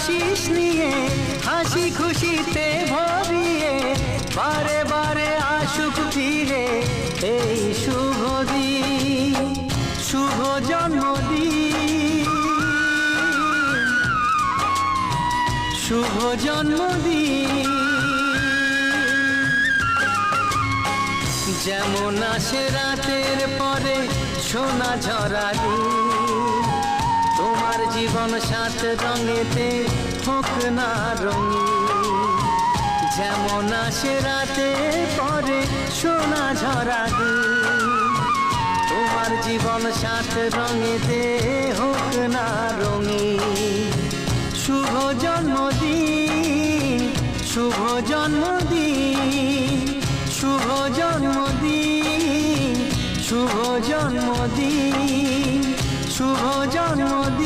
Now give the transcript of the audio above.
আশিস নিয়ে হাসি খুশিতে ভরিয়ে বারে বারে আসুক ফিরে এই শুভ দিন, শুভ জন্মদিন, শুভ জন্মদিন। যেমন আসে রাতের পরে সোনা ঝরা দিন, তোমার জীবন সাত রঙেতে হোক না রঙিন। যেমন আসে রাতের পরে সোনা ঝরা দিন, তোমার জীবন সাত রঙেতে হোক না রঙিন। শুভ জন্মদিন, শুভ জন্মদিন, শুভ জন্মদিন, শুভ জন্মদিন, শুভ জন্মদিন।